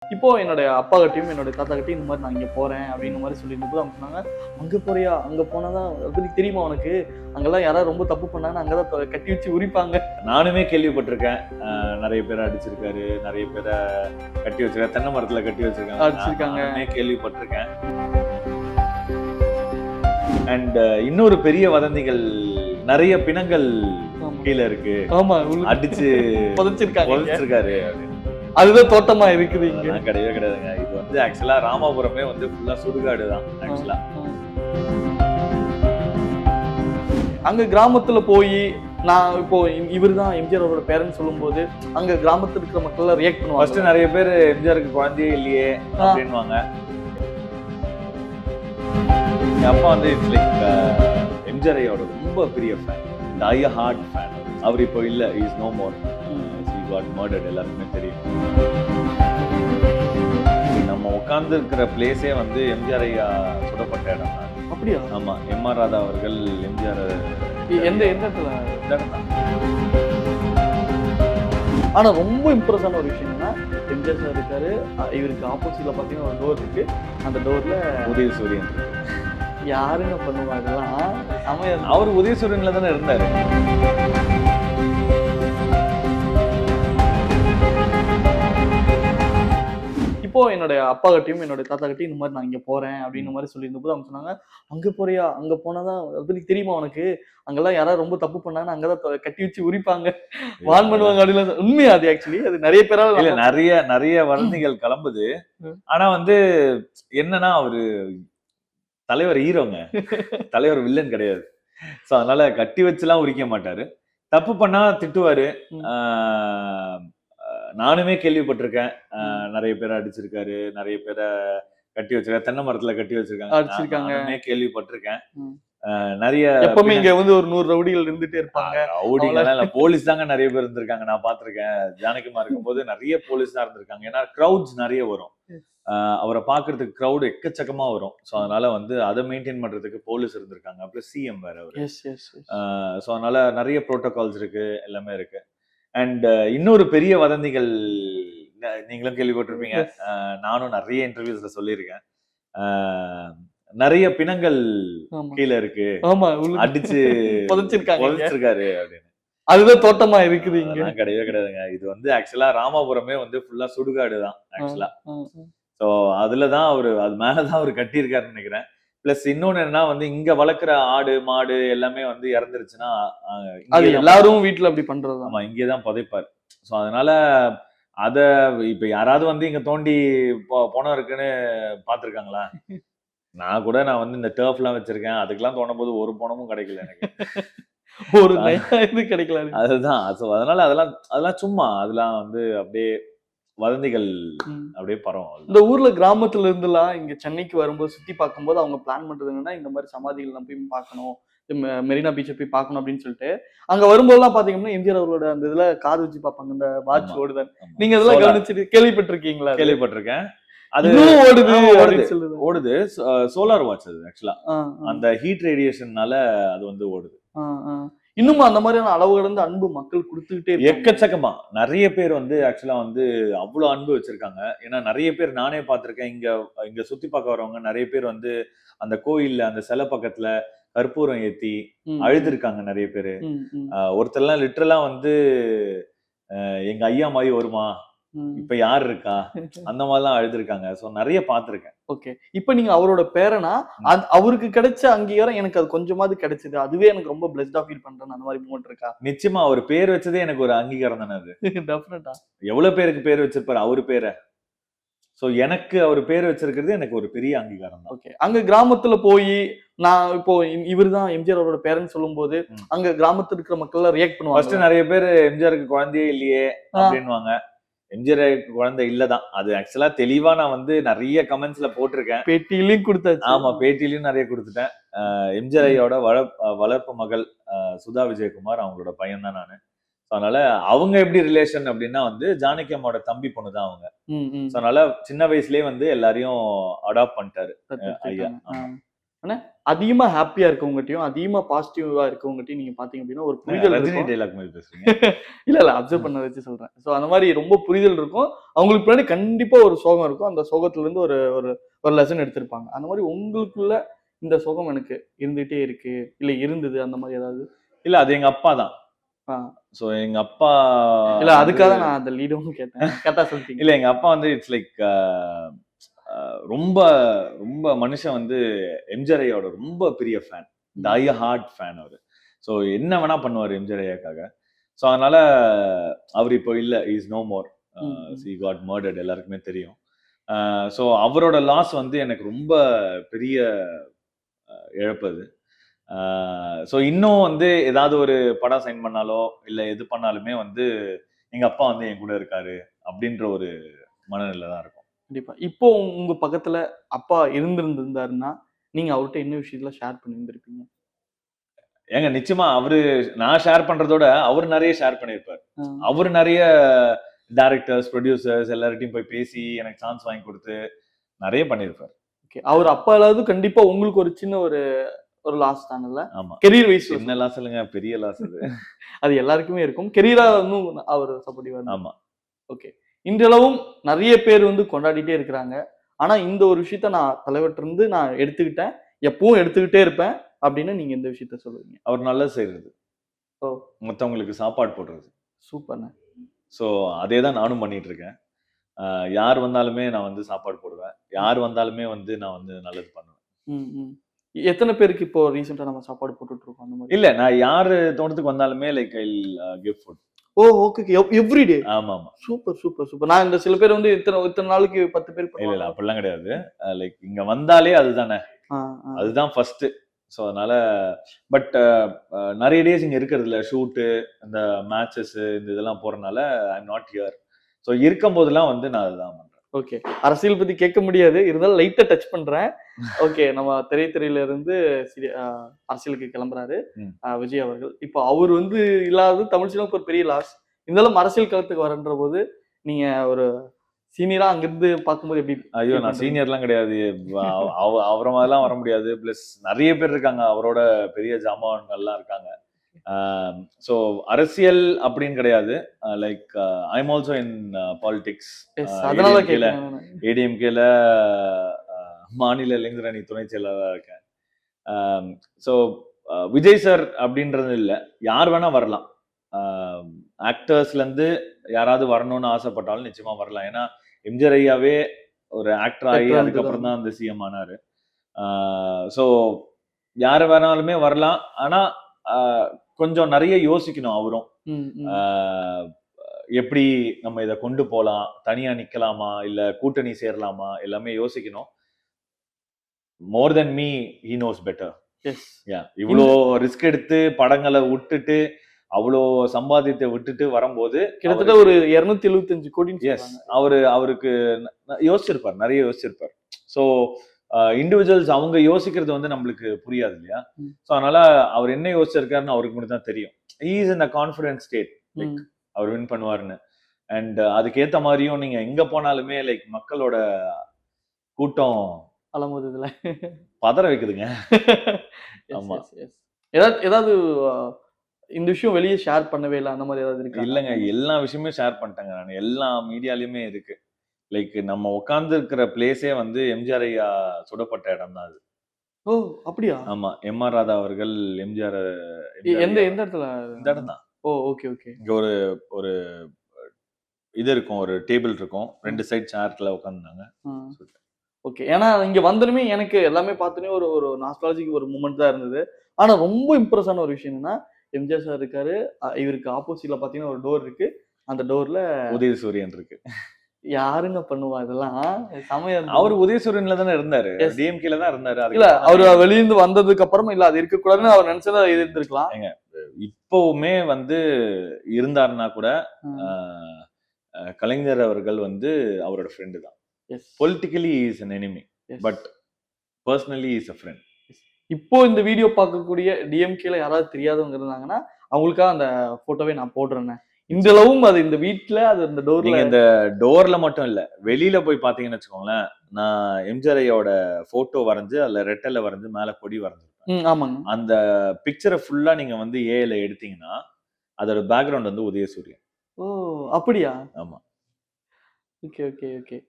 இப்போ என்னுடைய அப்பா கிட்டையும் என்னுடைய தாத்தா கிட்டையும் இந்த மாதிரி நான் இங்கே போறேன் அப்படின்ற மாதிரி சொல்லியிருந்தபோது அவங்க சொன்னாங்க, அங்கே போறியா, அங்கே போனாதான் அது தெரியுமா உனக்கு, அங்கெல்லாம் யாராவது ரொம்ப தப்பு பண்ணாங்கன்னா அங்கதான் கட்டி வச்சு உரிப்பாங்க. நானுமே கேள்விப்பட்டிருக்கேன். நிறைய பேரை அடிச்சிருக்காரு, நிறைய பேரை கட்டி வச்சிருக்காரு, தென்னை மரத்துல கட்டி வச்சிருக்காங்க, நானுமே கேள்விப்பட்டிருக்கேன். அண்ட் இன்னொரு பெரிய வதந்திகள், நிறைய பிணங்கள் கீழே இருக்கு, ஆமா அடிச்சு புதைச்சிருக்காரு. அதுதான் தோட்டமா இருக்குது இங்க. கிடையவே கிடையாதுங்க. இது வந்து ஆக்சுவலா ராமாபுரமே வந்து ஃபுல்லா சுடுகாடு தான் ஆக்சுவலா. அங்க கிராமத்துல போய் நான் இப்போ இவர் தான் எம்ஜிஆர் அவரோட பேரன்னு சொல்லும் போது அங்க கிராமத்துல இருக்கிற மக்கள் எல்லாம் ரியாக்ட் பண்ணுவாங்க. ஃபர்ஸ்ட் நிறைய பேர் எம்ஜிஆருக்கு குழந்தையே இல்லையே அப்படின்வாங்க. என் அப்பா வந்து இட்ஸ் லைக் எம்ஜிஆர் ஐயோட ரொம்ப பெரிய ஃபேன், டை ஹார்ட் ஃபேன். அவர் இப்போ இல்ல, is no more, got murdered, எல்லாருக்குமே தெரியும். நம்ம உட்கார்ந்து இருக்கிற பிளேஸே வந்து எம்ஜிஆர் ஐயா சுடப்பட்ட இடம் தான். அப்படியா? ஆமா, எம்.ஆர். ராதா அவர்கள் எம்ஜிஆர் எந்த இடத்துல. ஆனா ரொம்ப இம்ப்ரெஸ் ஆன ஒரு விஷயம் என்னன்னா, எம்ஜிஆர் சார் இருக்காரு, இவருக்கு ஆப்போசிட்ல பாத்தீங்கன்னா ஒரு டோர் இருக்கு, அந்த டோர்ல உதயசூரியன். யாருங்க பண்ணுவாங்கலாம் சமயம். அவர் உதயசூரியன்ல தானே இருந்தாரு. இப்போ என்னுடைய அப்பா கிட்டையும் என்னுடைய தாத்தா கிட்டையும் இந்த மாதிரி நான் இங்க போறேன் அப்படின்ற மாதிரி சொல்லியிருந்தபோது அவங்க சொன்னாங்க, அங்க போறியா, அங்க போனாதான் அது தெரியுமா உனக்கு, அங்கெல்லாம் யாராவது ரொம்ப தப்பு பண்ணாங்கன்னா அங்கதான் கட்டி வச்சு உரிப்பாங்க, வான் பண்ணுவாங்க அப்படின்னு. உண்மையா அது? ஆக்சுவலி அது நிறைய பேரால இல்ல, நிறைய வதந்திகள் கிளம்புது. ஆனா வந்து என்னன்னா, அவரு தலைவர் ஹீரோங்க, தலைவர் வில்லன் கிடையாது. சோ அதனால கட்டி வச்சுலாம் உரிக்க மாட்டாரு. தப்பு பண்ணா திட்டுவாரு. நானுமே கேள்விப்பட்டிருக்கேன். நிறைய பேரை அடிச்சிருக்காரு, நிறைய பேரை கட்டி வச்சிருக்காரு, தென்னை மரத்துல கட்டி வச்சிருக்காங்க, நானுமே கேள்விப்பட்டிருக்கேன். நிறைய எப்பவுமே இங்க வந்து ஒரு 100 ரவுடிகள் இருந்துட்டே இருப்பாங்க. ரவுடிகள் இல்ல, போலீஸ் தாங்க நிறைய பேர் இருந்திருக்காங்க, நான் பாத்திருக்கேன். ஜானகிமா இருக்கும் போது நிறைய போலீஸ் தான் இருந்திருக்காங்க. ஏன்னா கிரௌட்ஸ் நிறைய வரும், அவரை பாக்குறதுக்கு கிரௌட் எக்கச்சக்கமா வரும். சோ அதனால வந்து அதை மெயின்டைன் பண்றதுக்கு போலீஸ் இருந்திருக்காங்க. பிளஸ் சிஎம் வேற அவரு. சோ அதனால நிறைய புரோட்டோகால்ஸ் இருக்கு, எல்லாமே இருக்கு. அண்ட் இன்னொரு பெரிய வதந்திகள் நீங்களும் கேள்விப்பட்டிருப்பீங்க, நானும் நிறைய இன்டர்வியூஸ்ல சொல்லியிருக்கேன். நிறைய பிணங்கள் கீழே இருக்கு, அடிச்சு புதைச்சிருக்காரு அப்படின்னு. அதுதான் தோட்டமா இருக்குது இங்க. கிடையவே கிடையாதுங்க. இது வந்து ஆக்சுவலா ராமாபுரமே வந்து ஃபுல்லா சுடுகாடு தான் ஆக்சுவலா. சோ அதுலதான் அவரு, அது மேலதான் அவரு கட்டியிருக்காருன்னு நினைக்கிறேன். பிளஸ் இன்னொன்னு என்னன்னா வந்து, இங்க வளர்க்குற ஆடு மாடு எல்லாமே வந்து இறந்துருச்சுன்னா அது எல்லாரும் வீட்டுல அப்படி பண்றது. ஆமா, இங்கேதான் புதைப்பாரு. சோ அதனால அத இப்ப யாராவது வந்து இங்க தோண்டி பணம் இருக்குன்னு பாத்துருக்காங்களா? நான் வந்து இந்த டர்ஃப் எல்லாம் வச்சிருக்கேன், அதுக்கெல்லாம் தோண்டும் போது ஒரு பணமும் கிடைக்கல எனக்கு. ஒரு இது கிடைக்கல. அதுதான். சோ அதனால அதெல்லாம் சும்மா, அதெல்லாம் வந்து அப்படியே வதந்திகள் அப்படியே பரவும். இந்த ஊர்ல கிராமத்துல இருந்துலாம் இங்க சென்னைக்கு வரும்போது சுத்தி பார்க்கும்போது அவங்க பிளான் பண்றது என்னன்னா, இந்த மாதிரி சமாதிகள் நம்ம போய் பார்க்கணும், மெரினா பீச்சை போய் பார்க்கணும் அப்படின்னு சொல்லிட்டு அங்க வரும்போதெல்லாம் பாத்தீங்கன்னா எம்ஜிஆர் அவரோட அந்த இதுல காது வச்சு பார்ப்பாங்க, இந்த வாட்ச் ஓடுதான். நீங்க இதெல்லாம் கவனிச்சு கேள்விப்பட்டிருக்கீங்களா? கேள்விப்பட்டிருக்கேன். அது ஓடுது. சோலார் வாட்ச் அது ஆக்சுவலா. அந்த ஹீட் ரேடியேஷன்னால அது வந்து ஓடுது. இன்னும் அந்த மாதிரியான அளவு கடந்த அன்பு மக்கள் கொடுத்துக்கிட்டே எக்கச்சக்கமா. நிறைய பேர் வந்து ஆக்சுவலா வந்து அவ்வளவு அன்பு வச்சிருக்காங்க. ஏன்னா நிறைய பேர் நானே பார்த்திருக்கேன், இங்க சுத்தி பார்க்க வரவங்க நிறைய பேர் வந்து அந்த கோயில்ல அந்த சிலை பக்கத்துல கற்பூரம் ஏத்தி அழுதுருக்காங்க நிறைய பேரு. ஒருத்தர்லாம் லிட்டரலா வந்து எங்க ஐயா மாதிரி வருமா, இப்ப யார் இருக்கா, அந்த மாதிரிலாம் அழுதுருக்காங்க. சோ நிறைய பாத்திருக்கேன். ஓகே, இப்ப நீங்க அவரோட பேரனா, அவருக்கு கிடைச்ச அங்கீகாரம் எனக்கு அது கொஞ்சமாவது கிடைச்சது, அதுவே எனக்கு ரொம்ப பிளெஸ்டா ஃபீல் பண்றேன். அந்த மாதிரி மூமெண்ட் இருக்கா? நிச்சயமா. அவர் பேர் வச்சதே எனக்கு ஒரு அங்கீகாரம் தானே அது. டெஃபினட்டா. எவ்வளவு பேருக்கு பேர் வச்சிருப்பாரு அவரு பேரை. சோ எனக்கு அவர் பேர் வச்சிருக்கிறது எனக்கு ஒரு பெரிய அங்கீகாரம் தான். ஓகே, அங்க கிராமத்துல போய் நான் இப்போ இவர் தான் எம்ஜிஆர் அவரோட பேரன்னு சொல்லும் போது அங்க கிராமத்துல இருக்கிற மக்கள் எல்லாம் ரியாக்ட் பண்ணுவாங்க. ஃபர்ஸ்ட் நிறைய பேர் எம்ஜிஆருக்கு குழந்தையே இல்லையே அப்படின்வாங்க. எம்ஜிஆருக்கு குழந்தை இல்லதான். அது ஆக்சுவலா தெளிவா நான் வந்து நிறைய கமெண்ட்ஸ்ல போட்டிருக்கேன், பேட்டியிலையும் கொடுத்தாச்சு. ஆமா, பேட்டியிலையும் நிறைய கொடுத்துட்டேன். எம்ஜிஆர் ஐயோட வளர்ப்பு மகள் சுதா விஜயகுமார், அவங்களோட பையன் தான் நானு. அதனால அவங்க எப்படி ரிலேஷன் அப்படின்னா வந்து ஜானகி அம்மாவோட தம்பி பொண்ணு தான் அவங்க. அதனால சின்ன வயசுலயே வந்து எல்லாரையும் அடாப்ட் பண்ணிட்டாரு ஐயா. அதிகமா ஹாப்பியா இருக்கவங்ககிட்டயும் அதிகமா பாசிட்டிவா இருக்கவங்ககிட்டயும் நீங்க பாத்தீங்க அப்படின்னா ஒரு புரிதல் ரஜினி இருக்கும். டைலாக் மாதிரி பேசுறீங்க. இல்ல அப்சர்வ் பண்ண வச்சு சொல்றேன். சோ அந்த மாதிரி ரொம்ப புரிதல் இருக்கும். அவங்களுக்கு பின்னாடி கண்டிப்பா ஒரு சோகம் இருக்கும். அந்த சோகத்துல இருந்து ஒரு ஒரு ஒரு லெசன் எடுத்திருப்பாங்க. அந்த மாதிரி உங்களுக்குள்ள இந்த சோகம் எனக்கு இருந்துகிட்டே இருக்கு, இல்ல இருந்தது அந்த மாதிரி ஏதாவது? இல்ல அது எங்க அப்பா தான். ஆ. சோ எங்க அப்பா இல்ல வந்து அதுக்காக நான் அந்த லீடும் கேட்டேன். கரெக்ட்டா சொல்லிட்டீங்க. இல்ல எங்க அப்பா வந்து இட்ஸ் லைக் ரொம்ப ரொம்ப மனுஷன் வந்து எம்ஜிஆர் ஐயாவோட ரொம்ப பெரிய ஃபேன். டை ஹார்ட் ஃபேன் அவரு. சோ என்ன வேணா பண்ணுவாரு எம்ஜிஆர் ஐயாக்காக. சோ அதனால அவர் இப்போ இல்ல, is no more. He got murdered, எல்லாருக்குமே தெரியும். சோ அவரோட லாஸ் வந்து எனக்கு ரொம்ப பெரிய இழப்பு அது. ஸோ இன்னும் வந்து ஏதாவது ஒரு படம் சைன் பண்ணாலோ இல்ல எது பண்ணாலுமே வந்து எங்க அப்பா வந்து என் கூட இருக்காரு அப்படின்ற ஒரு மனநிலை தான் இருக்கும். கண்டிப்பா. இப்போ உங்க பக்கத்துல அப்பா இருந்திருந்தாருன்னா, நீங்க அவர்ட்ட என்ன விஷயத்துல ஷேர் பண்ணியிருந்திருப்பீங்க? ஏங்க நிச்சயமா அவரு, நான் ஷேர் பண்றதோட அவர் நிறைய ஷேர் பண்ணியிருப்பாரு. அவர் நிறைய டைரக்டர்ஸ், ப்ரொடியூசர்ஸ் எல்லார்ட்டையும் போய் பேசி எனக்கு சான்ஸ் வாங்கி கொடுத்து நிறைய பண்ணியிருப்பாரு. ஓகே. அவர் அப்பாலாவது கண்டிப்பா உங்களுக்கு ஒரு சின்ன ஒரு ஒரு லாஸ் தானல்ல? ஆமா. கெரியர் வைஸ்ல சின்ன லாஸ் இல்லைங்க, பெரிய லாஸ் அது. அது எல்லாருக்குமே இருக்கும். கெரியரா இன்னும் அவர் சப்போர்ட்டிவா இருந்தாரு. ஆமா. ஓகே. இன்றளவும் நிறைய பேர் வந்து கொண்டாடிட்டே இருக்கிறாங்க. ஆனா இந்த ஒரு விஷயத்த நான் தலைவர்ட்ட இருந்து நான் எடுத்துக்கிட்டேன். எப்பவும் எடுத்துக்கிட்டே இருப்பேன் அப்படின்னு நீங்க இந்த விஷயத்த சொல்லுவீங்க. அவர் நல்லது செய்யறது. ஓ! மத்தவங்களுக்கு சாப்பாடு போடுறது. சூப்பர்ண்ண. ஸோ அதே தான் நானும் பண்ணிட்டு இருக்கேன். யார் வந்தாலுமே நான் வந்து சாப்பாடு போடுவேன். யார் வந்தாலுமே வந்து நான் வந்து நல்லது பண்ணுவேன். ம், ம். எத்தன பேருக்கு இப்போ ரீசென்ட்டா நம்ம சாப்பாடு போட்டுட்டு இருக்கோம் அந்த மாதிரி? இல்ல நான் யாரு தோட்டத்துக்கு வந்தாலுமே like I give food. Oh! Okay. Every day. ஆமாமா. Super, super, super. நான் இந்த சில பேர் வந்து இத்தன நாளைக்கு 10 பேர் இல்ல பண்ணுவாங்க. அப்படிலாம் கிடையாது. லைக் இங்க வந்தாலே அதுதானே. ஆ, ஆ. அதுதான் ஃபர்ஸ்ட். ஸோ அதனால பட் நிறைய டேஸ் இங்க இருக்கிறது இல்ல. ஷூட்டு, இந்த மேட்சஸ் இந்த இதெல்லாம் போறனால ஐ அம் நாட் ஹியர். ஸோ இருக்கும்போதெல்லாம் வந்து நான் அதுதான் பண்றேன். ஓகே. அரசியல் பத்தி கேட்க முடியாது. இருந்தாலும் லைட்டா டச் பண்றேன். ஓகே. நம்ம திரைத்துறையில இருந்து அரசியலுக்கு கிளம்புறாரு ம். விஜய் அவர்கள். இப்போ அவர் வந்து இல்லாதது தமிழ் சினிமாவுக்கு ஒரு பெரிய லாஸ். இருந்தாலும் அரசியல் களத்துக்கு வரன்ற போது நீங்க ஒரு சீனியரா அங்கிருந்து பார்க்கும்போது எப்படி ஐயோ ஃபீல் நான் பண்றீங்க? சீனியர்லாம் கிடையாது. அவர மாதிரிலாம் வர முடியாது. பிளஸ் நிறைய பேர் இருக்காங்க. அவரோட பெரிய ஜாம்பவான்கள்லாம் இருக்காங்க. ஸோ அரசியல் அப்படின்னு கிடையாது. Like I am also in politics. Yes. அதனால தான் கேட்கிறேன் நானு. ஏடிஎம்கேல மாநில இளைஞர் அணி துணை செயலாளரா இருக்கேன். ஸோ விஜய் சார் அப்படின்றது இல்ல. யார் வேணா வரலாம். ஆக்டர்ஸ்ல இருந்து யாராவது வரணும்னு ஆசைப்பட்டாலும் நிச்சயமா வரலாம். ஏன்னா எம்ஜிஆர் ஐயாவே ஒரு ஆக்டர் ஆகி Actor அதுக்கப்புறம் தான் அந்த சிஎம் ஆனாரு. ஸோ யாரு வேணாலுமே வரலாம். ஆனா கொஞ்சம் நிறைய யோசிக்கணும் அவரும். ம், ம். எப்படி நம்ம இதை கொண்டு போலாம், தனியா நிக்கலாமா இல்ல கூட்டணி சேரலாமா, எல்லாமே யோசிக்கணும். More than me he knows better. Yes. இவ்வளோ ரிஸ்க் எடுத்து படங்களை விட்டுட்டு அவ்வளோ சம்பாதியத்தை விட்டுட்டு வரும்போது கிட்டத்தட்ட ஒரு 275 கோடின்னு எஸ் சொல்றாங்க. அவருக்கு யோசிச்சிருப்பார், நிறைய யோசிச்சிருப்பார். ஸோ இண்டிவிஜுவல்ஸ் அவங்க யோசிக்கிறது வந்து நம்மளுக்கு புரியாது இல்லையா? ம். ஸோ அதனால அவர் என்ன யோசிச்சிருக்காருன்னு அவருக்கு மட்டும் தான் தெரியும். He is in a confident state, like ம். அவர் வின் பண்ணுவாருன்னு. அண்ட் அதுக்கேத்த மாதிரியும் நீங்க எங்க போனாலுமே லைக் மக்களோட கூட்டம் அலமோது இதுல. பதற வைக்குதுங்க. எஸ், ஆமா. Yes, yes. ஏதாவது இந்த விஷயம் வெளிய ஷேர் பண்ணவே இல்ல. அந்த மாதிரி ஏதாவது இருக்கா? இல்லங்க, எல்லா விஷயமே ஷேர் பண்ணிட்டேங்க நானு. எல்லா மீடியாலயுமே இருக்கு. லைக் நம்ம உட்கார்ந்து இருக்கிற பிளேஸே வந்து எம்ஜிஆர் ஐயா சுடப்பட்ட இடம் தான் அது. ஓ! அப்படியா? ஆமா. எம்.ஆர். ராதா அவர்கள் எம்ஜிஆர் எந்த எந்த இடத்துல? இந்த இடம் தான். ஓ! Okay, okay. இங்க ஒரு ஒரு இது இருக்கும், ஒரு டேபிள் இருக்கும். 2 சைடு சேர்ல உட்கார்ந்தாங்க. ஓகே. ஏன்னா இங்க வந்ததுமே எனக்கு எல்லாமே பார்த்தோனே ஒரு ஒரு நாஸ்டாலஜிக் ஒரு மொமெண்ட் தான் இருந்தது. ஆனா ரொம்ப இம்ப்ரெஸ் ஆன ஒரு விஷயம் என்னன்னா, எம்ஜிஆர் சார் இருக்காரு. இவருக்கு ஆப்போசிட்ல பார்த்தீங்கன்னா ஒரு டோர் இருக்கு. அந்த டோர்ல உதயசூரியன் இருக்கு. யாருங்க பண்ணுவா இதெல்லாம்? செமையா இருந்தது. அவர் உதயசூரியன்ல தானே இருந்தாரு. Yes. டிஎம்கேல தான் இருந்தாரு. இல்ல அவரு வெளியிருந்து வந்ததுக்கு அப்புறமா இல்ல அது இருக்கக்கூடாதுன்னு அவர் நினைச்சதா இருந்திருக்கலாம். இப்பவுமே வந்து இருந்தாருன்னா கூட கலைஞர் அவர்கள் வந்து அவரோட ஃப்ரெண்டு தான். Politically is an enemy, but personally is a friend. இப்போ இந்த வீடியோ பார்க்கக்கூடிய டிஎம்கேல யாராவது தெரியாதவங்க இருந்தாங்கன்னா அவங்களுக்காக அந்த போட்டோவே நான் போடுறேன். இன்றளவும் அது இந்த வீட்ல அது இந்த டோர்ல. நீங்க இந்த டோர்ல மட்டும் இல்ல, வெளியில போய் பாத்தீங்கன்னு வச்சுக்கோங்களேன், நான் எம்ஜிஆர் ஐயாவோட போட்டோ வரைஞ்சு அதுல ரெட்டல வரைஞ்சு மேல கொடி வரைஞ்சிருப்பேன். ஆமாங்க. அந்த பிக்சரை ஃபுல்லா நீங்க வந்து ஏஐல எடுத்தீங்கன்னா அதோட பேக்ரவுண்ட் வந்து உதயசூரியன். ஓ! அப்படியா? ஆமா. Okay, okay, okay.